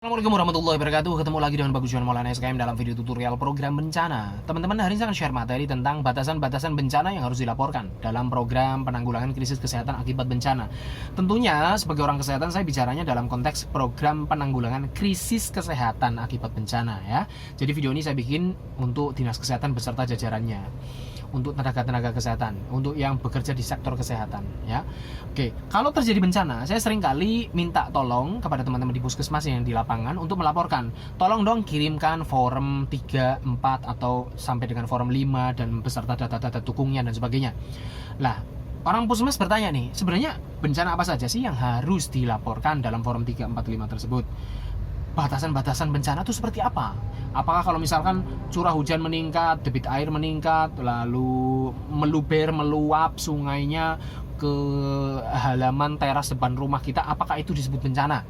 Assalamualaikum warahmatullahi wabarakatuh. Ketemu lagi dengan Bagus Juan Maulana SKM dalam video tutorial program bencana. Teman-teman, hari ini saya akan share materi tentang batasan-batasan bencana yang harus dilaporkan dalam program penanggulangan krisis kesehatan akibat bencana. Tentunya sebagai orang kesehatan saya bicaranya dalam konteks program penanggulangan krisis kesehatan akibat bencana ya. Jadi video ini saya bikin untuk Dinas Kesehatan beserta jajarannya, untuk tenaga-tenaga kesehatan, untuk yang bekerja di sektor kesehatan ya. Oke, kalau terjadi bencana, saya sering kali minta tolong kepada teman-teman di puskesmas yang di lapangan untuk melaporkan. Tolong dong kirimkan form 3, 4 atau sampai dengan form 5 dan beserta data-data dukungnya dan sebagainya. Lah, orang puskesmas bertanya nih, sebenarnya bencana apa saja sih yang harus dilaporkan dalam form 3, 4, 5 tersebut? Batasan-batasan bencana itu seperti apa? Apakah kalau misalkan curah hujan meningkat, debit air meningkat, lalu meluap sungainya ke halaman teras depan rumah kita, apakah itu disebut bencana?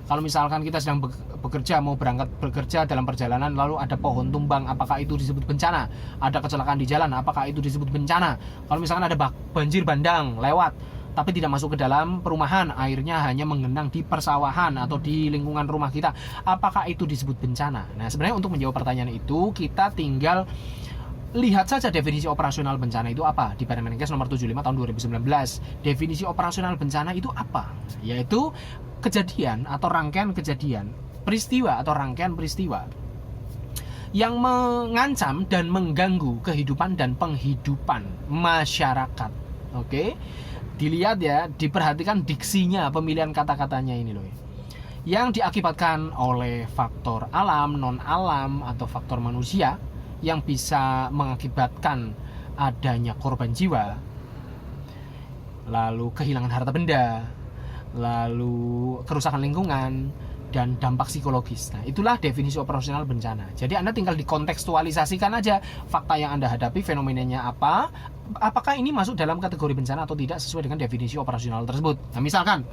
Kalau misalkan kita sedang bekerja, mau berangkat bekerja dalam perjalanan lalu ada pohon tumbang, apakah itu disebut bencana? Ada kecelakaan di jalan, apakah itu disebut bencana? Kalau misalkan ada banjir bandang lewat tapi tidak masuk ke dalam perumahan, airnya hanya menggenang di persawahan atau di lingkungan rumah kita, apakah itu disebut bencana? Nah, sebenarnya untuk menjawab pertanyaan itu, kita tinggal lihat saja definisi operasional bencana itu apa di Permenkes nomor 75 tahun 2019. Definisi operasional bencana itu apa? Yaitu kejadian atau rangkaian kejadian, peristiwa atau rangkaian peristiwa yang mengancam dan mengganggu kehidupan dan penghidupan masyarakat. Oke? Dilihat ya, diperhatikan diksinya, pemilihan kata-katanya ini loh. Yang diakibatkan oleh faktor alam, non-alam, atau faktor manusia yang bisa mengakibatkan adanya korban jiwa, lalu kehilangan harta benda, lalu kerusakan lingkungan, dan dampak psikologis. Nah, itulah definisi operasional bencana. Jadi Anda tinggal dikontekstualisasikan aja fakta yang Anda hadapi, fenomenanya apa, apakah ini masuk dalam kategori bencana atau tidak sesuai dengan definisi operasional tersebut. Nah, misalkan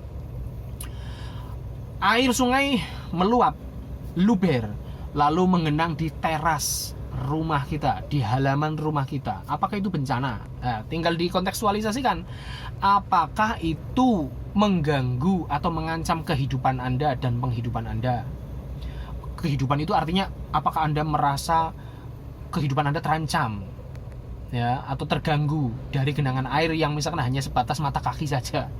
air sungai meluap, luber, lalu mengenang di teras rumah kita, di halaman rumah kita, apakah itu bencana? Nah, tinggal dikontekstualisasikan, apakah itu mengganggu atau mengancam kehidupan Anda dan penghidupan Anda. Kehidupan itu artinya apakah Anda merasa kehidupan Anda terancam ya, atau terganggu dari genangan air yang misalkan hanya sebatas mata kaki saja.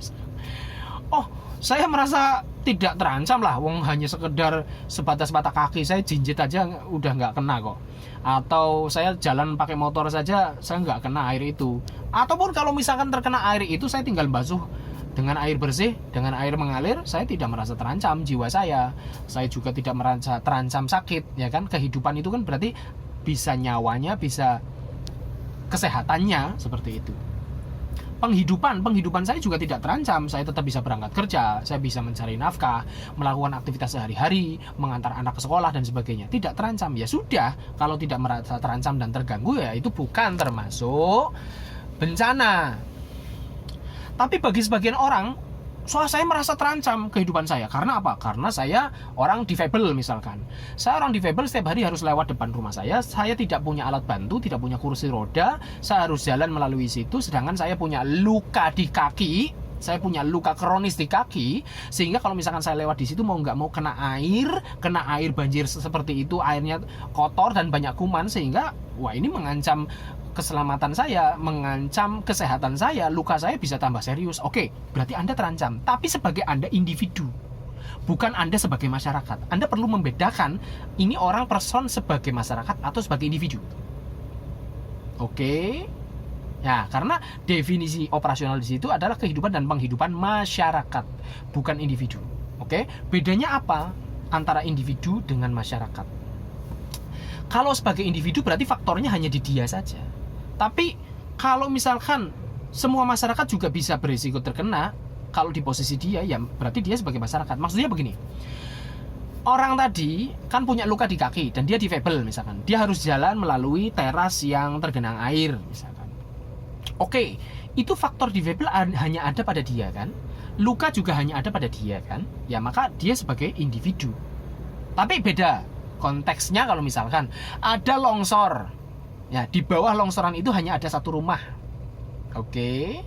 Oh, saya merasa tidak terancam lah, wong hanya sekedar sebatas mata kaki, saya jinjit aja udah nggak kena kok. Atau saya jalan pakai motor saja saya nggak kena air itu. Ataupun kalau misalkan terkena air itu, saya tinggal basuh dengan air bersih, dengan air mengalir, saya tidak merasa terancam jiwa saya. Saya juga tidak merasa terancam sakit, ya kan? Kehidupan itu kan berarti bisa nyawanya, bisa kesehatannya, seperti itu. Penghidupan saya juga tidak terancam. Saya tetap bisa berangkat kerja, saya bisa mencari nafkah, melakukan aktivitas sehari-hari, mengantar anak ke sekolah dan sebagainya. Tidak terancam. Ya sudah, kalau tidak merasa terancam dan terganggu, ya itu bukan termasuk bencana. Tapi bagi sebagian orang, saya merasa terancam kehidupan saya. Karena apa? Karena saya orang difabel misalkan. Saya orang difabel, setiap hari harus lewat depan rumah saya tidak punya alat bantu, tidak punya kursi roda, saya harus jalan melalui situ, sedangkan saya punya luka di kaki, saya punya luka kronis di kaki, sehingga kalau misalkan saya lewat di situ mau nggak mau kena air banjir seperti itu, airnya kotor dan banyak kuman, sehingga wah, ini mengancam keselamatan saya, mengancam kesehatan saya, luka saya bisa tambah serius. Oke, berarti Anda terancam. Tapi sebagai Anda individu, bukan Anda sebagai masyarakat. Anda perlu membedakan ini orang person sebagai masyarakat atau sebagai individu. Oke. Ya, karena definisi operasional di situ adalah kehidupan dan penghidupan masyarakat, bukan individu. Oke, bedanya apa antara individu dengan masyarakat? Kalau sebagai individu berarti faktornya hanya di dia saja. Tapi kalau misalkan semua masyarakat juga bisa berisiko terkena, kalau di posisi dia, ya berarti dia sebagai masyarakat. Maksudnya begini, orang tadi kan punya luka di kaki dan dia difabel misalkan, dia harus jalan melalui teras yang tergenang air misalkan. Oke, itu faktor difabel hanya ada pada dia kan, luka juga hanya ada pada dia kan, ya maka dia sebagai individu. Tapi beda konteksnya kalau misalkan ada longsor, ya di bawah longsoran itu hanya ada satu rumah. Oke,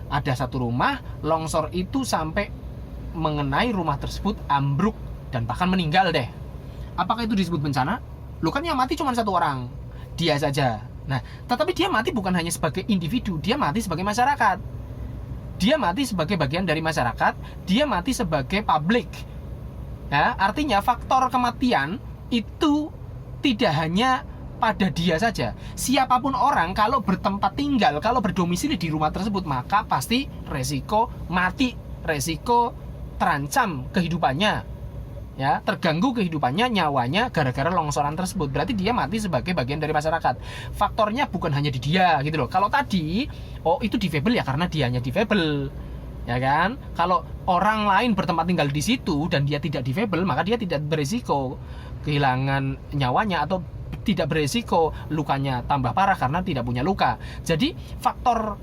ada satu rumah, longsor itu sampai mengenai rumah tersebut, ambruk dan bahkan meninggal deh. Apakah itu disebut bencana? Loh kan yang mati cuma satu orang, dia saja. Nah, tetapi dia mati bukan hanya sebagai individu, dia mati sebagai masyarakat. Dia mati sebagai bagian dari masyarakat, dia mati sebagai publik. Ya, artinya faktor kematian itu tidak hanya pada dia saja. Siapapun orang kalau bertempat tinggal, kalau berdomisili di rumah tersebut, maka pasti resiko mati, resiko terancam kehidupannya, ya, terganggu kehidupannya, nyawanya gara-gara longsoran tersebut. Berarti dia mati sebagai bagian dari masyarakat. Faktornya bukan hanya di dia gitu loh. Kalau tadi, oh itu difabel ya karena dianya difabel, ya kan? Kalau orang lain bertempat tinggal di situ dan dia tidak difabel, maka dia tidak berisiko kehilangan nyawanya atau tidak beresiko lukanya tambah parah karena tidak punya luka. Jadi faktor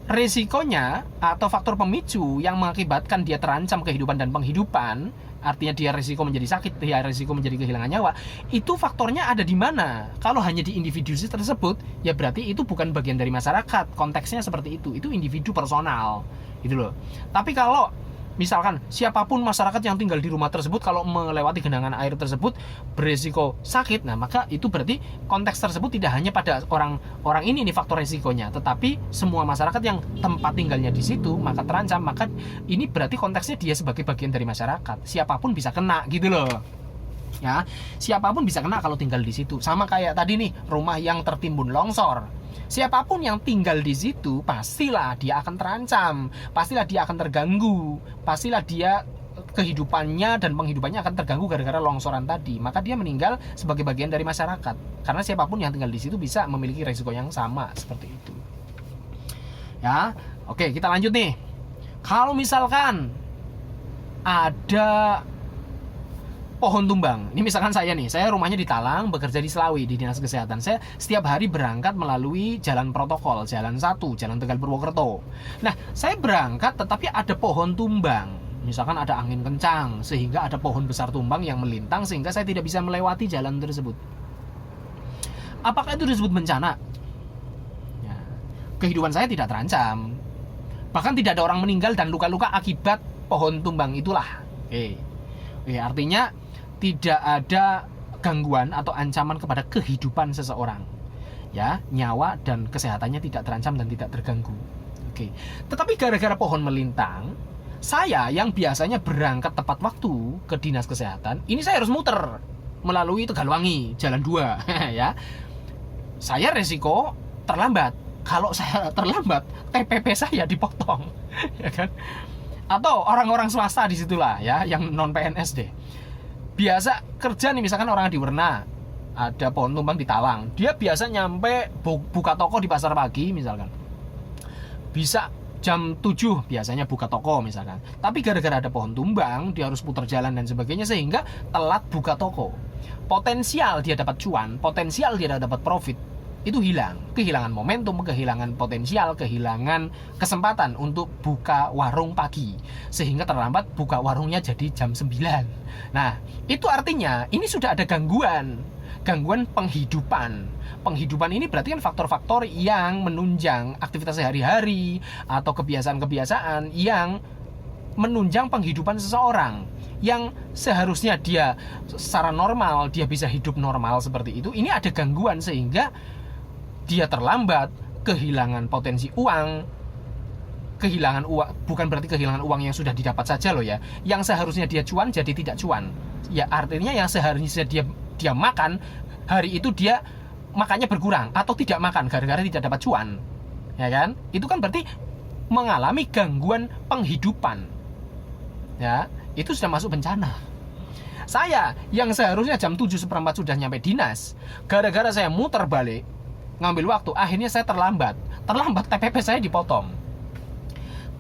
resikonya atau faktor pemicu yang mengakibatkan dia terancam kehidupan dan penghidupan, artinya dia resiko menjadi sakit, dia resiko menjadi kehilangan nyawa, itu faktornya ada di mana? Kalau hanya di individu tersebut, ya berarti itu bukan bagian dari masyarakat. Konteksnya seperti itu individu personal gitu loh. Tapi kalau misalkan siapapun masyarakat yang tinggal di rumah tersebut kalau melewati genangan air tersebut beresiko sakit, nah maka itu berarti konteks tersebut tidak hanya pada orang ini nih faktor resikonya, tetapi semua masyarakat yang tempat tinggalnya di situ maka terancam. Maka ini berarti konteksnya dia sebagai bagian dari masyarakat. Siapapun bisa kena gitu loh. Ya, siapapun bisa kena kalau tinggal di situ. Sama kayak tadi nih, rumah yang tertimbun longsor. Siapapun yang tinggal di situ pastilah dia akan terancam, pastilah dia akan terganggu, pastilah dia kehidupannya dan penghidupannya akan terganggu gara-gara longsoran tadi. Maka dia meninggal sebagai bagian dari masyarakat. Karena siapapun yang tinggal di situ bisa memiliki resiko yang sama seperti itu. Ya, oke, kita lanjut nih. Kalau misalkan ada pohon tumbang, ini misalkan saya rumahnya di Talang, bekerja di Selawi di dinas kesehatan. Saya setiap hari berangkat melalui jalan protokol, jalan 1, jalan Tegal Purwokerto. Nah, saya berangkat tetapi ada pohon tumbang, misalkan ada angin kencang sehingga ada pohon besar tumbang yang melintang sehingga saya tidak bisa melewati jalan tersebut. Apakah itu disebut bencana? Ya, kehidupan saya tidak terancam, bahkan tidak ada orang meninggal dan luka-luka akibat pohon tumbang itulah. Oke, artinya tidak ada gangguan atau ancaman kepada kehidupan seseorang, ya, nyawa dan kesehatannya tidak terancam dan tidak terganggu. Oke, tetapi gara-gara pohon melintang, saya yang biasanya berangkat tepat waktu ke dinas kesehatan, ini saya harus muter melalui Tegalwangi, jalan 2 ya. Saya resiko terlambat. Kalau saya terlambat, TPP saya dipotong ya kan? Atau orang-orang swasta disitulah ya, yang non PNS deh, biasa kerja nih, misalkan orang di Werna, ada pohon tumbang di Talang, dia biasa nyampe buka toko di pasar pagi misalkan, bisa jam 7 biasanya buka toko misalkan, tapi gara-gara ada pohon tumbang dia harus putar jalan dan sebagainya sehingga telat buka toko. Potensial dia dapat cuan, potensial dia dapat profit itu hilang, kehilangan momentum, kehilangan potensial, kehilangan kesempatan untuk buka warung pagi sehingga terlambat buka warungnya jadi jam 9. Nah, itu artinya ini sudah ada gangguan penghidupan. Penghidupan ini berarti kan faktor-faktor yang menunjang aktivitas sehari-hari atau kebiasaan-kebiasaan yang menunjang penghidupan seseorang yang seharusnya dia secara normal dia bisa hidup normal seperti itu. Ini ada gangguan sehingga dia terlambat, kehilangan potensi uang, kehilangan uang, bukan berarti kehilangan uang yang sudah didapat saja loh ya. Yang seharusnya dia cuan jadi tidak cuan. Ya artinya yang seharusnya dia makan, hari itu dia makannya berkurang atau tidak makan gara-gara tidak dapat cuan. Ya kan? Itu kan berarti mengalami gangguan penghidupan. Ya, itu sudah masuk bencana. Saya yang seharusnya jam 7:15 sudah nyampe dinas, gara-gara saya muter balik ngambil waktu, akhirnya saya terlambat, TPP saya dipotong.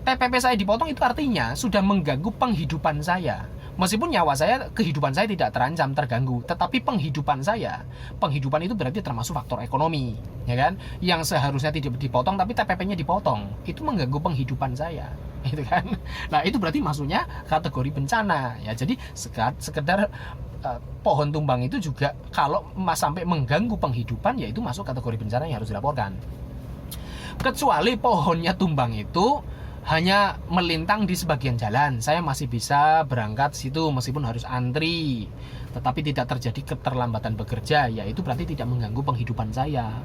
TPP saya dipotong itu artinya sudah mengganggu penghidupan saya. Meskipun nyawa saya, kehidupan saya tidak terancam, terganggu, tetapi penghidupan itu berarti termasuk faktor ekonomi, ya kan? Yang seharusnya tidak dipotong tapi TPP-nya dipotong, itu mengganggu penghidupan saya, gitu kan? Nah, itu berarti masuknya kategori bencana, ya. Jadi sekedar pohon tumbang itu juga kalau sampai mengganggu penghidupan, ya itu masuk kategori bencana yang harus dilaporkan. Kecuali pohonnya tumbang itu hanya melintang di sebagian jalan, saya masih bisa berangkat situ meskipun harus antri, tetapi tidak terjadi keterlambatan bekerja, yaitu berarti tidak mengganggu penghidupan saya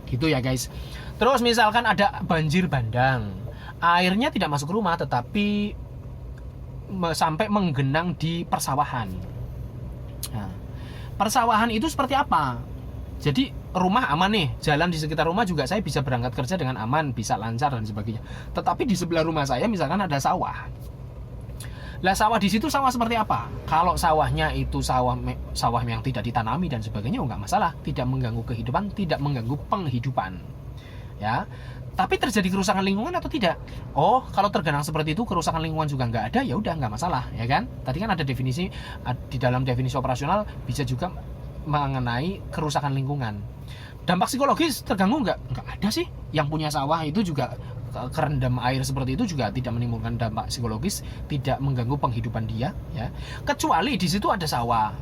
gitu ya guys. Terus misalkan ada banjir bandang, airnya tidak masuk rumah tetapi sampai menggenang di persawahan. Nah, persawahan itu seperti apa? Jadi rumah aman nih, jalan di sekitar rumah juga saya bisa berangkat kerja dengan aman, bisa lancar dan sebagainya. Tetapi di sebelah rumah saya misalkan ada sawah. Lah sawah di situ sawah seperti apa? Kalau sawahnya itu sawah yang tidak ditanami dan sebagainya, nggak masalah, tidak mengganggu kehidupan, tidak mengganggu penghidupan. Ya. Tapi terjadi kerusakan lingkungan atau tidak? Oh, kalau tergenang seperti itu kerusakan lingkungan juga nggak ada, ya udah nggak masalah, ya kan? Tadi kan ada definisi di dalam definisi operasional bisa juga mengenai kerusakan lingkungan. Dampak psikologis terganggu nggak? Nggak ada sih. Yang punya sawah itu juga kerendam air seperti itu juga tidak menimbulkan dampak psikologis, tidak mengganggu penghidupan dia, ya. Kecuali di situ ada sawah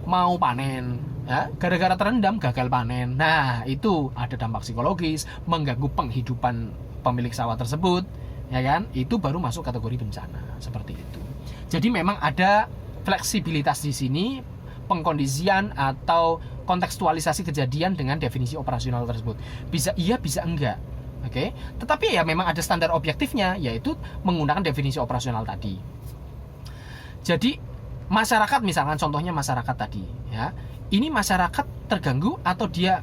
mau panen, ya, gara-gara terendam gagal panen. Nah, itu ada dampak psikologis, mengganggu penghidupan pemilik sawah tersebut, ya kan? Itu baru masuk kategori bencana seperti itu. Jadi memang ada fleksibilitas di sini, pengkondisian atau kontekstualisasi kejadian dengan definisi operasional tersebut. Bisa iya, bisa enggak. Oke, tetapi ya memang ada standar objektifnya, yaitu menggunakan definisi operasional tadi. Jadi masyarakat, misalkan contohnya masyarakat tadi, ya, ini masyarakat terganggu atau dia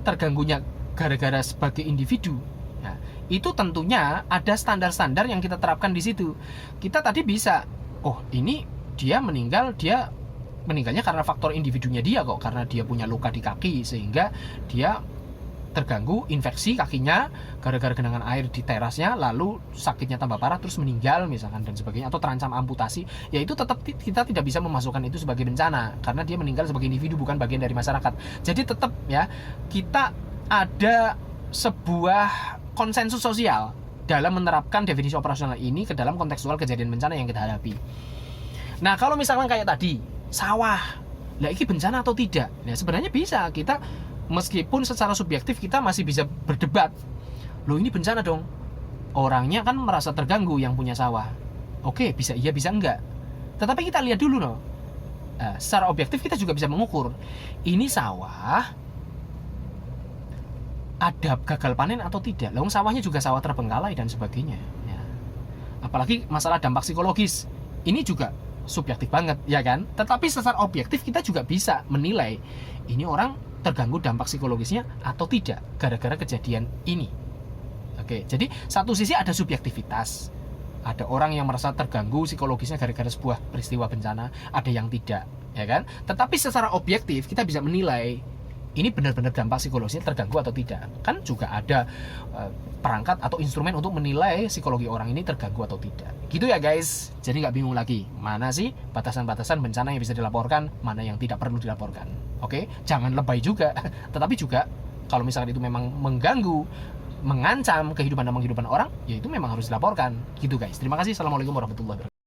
terganggunya gara-gara sebagai individu. Nah, itu tentunya ada standar-standar yang kita terapkan di situ. Kita tadi bisa, oh ini dia meninggalnya karena faktor individunya dia kok, karena dia punya luka di kaki sehingga dia terganggu infeksi kakinya gara-gara genangan air di terasnya, lalu sakitnya tambah parah terus meninggal misalkan dan sebagainya, atau terancam amputasi, ya itu tetap kita tidak bisa memasukkan itu sebagai bencana karena dia meninggal sebagai individu, bukan bagian dari masyarakat. Jadi tetap ya, kita ada sebuah konsensus sosial dalam menerapkan definisi operasional ini ke dalam kontekstual kejadian bencana yang kita hadapi. Nah, kalau misalkan kayak tadi sawah, lah ini bencana atau tidak? Nah, sebenarnya bisa, kita meskipun secara subjektif kita masih bisa berdebat, loh ini bencana dong, orangnya kan merasa terganggu yang punya sawah. Oke, bisa iya bisa enggak, tetapi kita lihat dulu loh, secara objektif kita juga bisa mengukur ini sawah ada gagal panen atau tidak. Loh, sawahnya juga sawah terbengkalai dan sebagainya, ya. Apalagi masalah dampak psikologis ini juga subjektif banget, ya kan? Tetapi secara objektif kita juga bisa menilai ini orang terganggu dampak psikologisnya atau tidak gara-gara kejadian ini. Oke, jadi satu sisi ada subjektivitas, ada orang yang merasa terganggu psikologisnya gara-gara sebuah peristiwa bencana, ada yang tidak, ya kan? Tetapi secara objektif kita bisa menilai ini benar-benar dampak psikologisnya terganggu atau tidak. Kan juga ada perangkat atau instrumen untuk menilai psikologi orang ini terganggu atau tidak. Gitu ya guys. Jadi nggak bingung lagi, mana sih batasan-batasan bencana yang bisa dilaporkan, mana yang tidak perlu dilaporkan. Oke, jangan lebay juga. Tetapi juga kalau misalkan itu memang mengganggu, mengancam kehidupan dan penghidupan orang, ya itu memang harus dilaporkan. Gitu guys. Terima kasih. Assalamualaikum warahmatullahi wabarakatuh.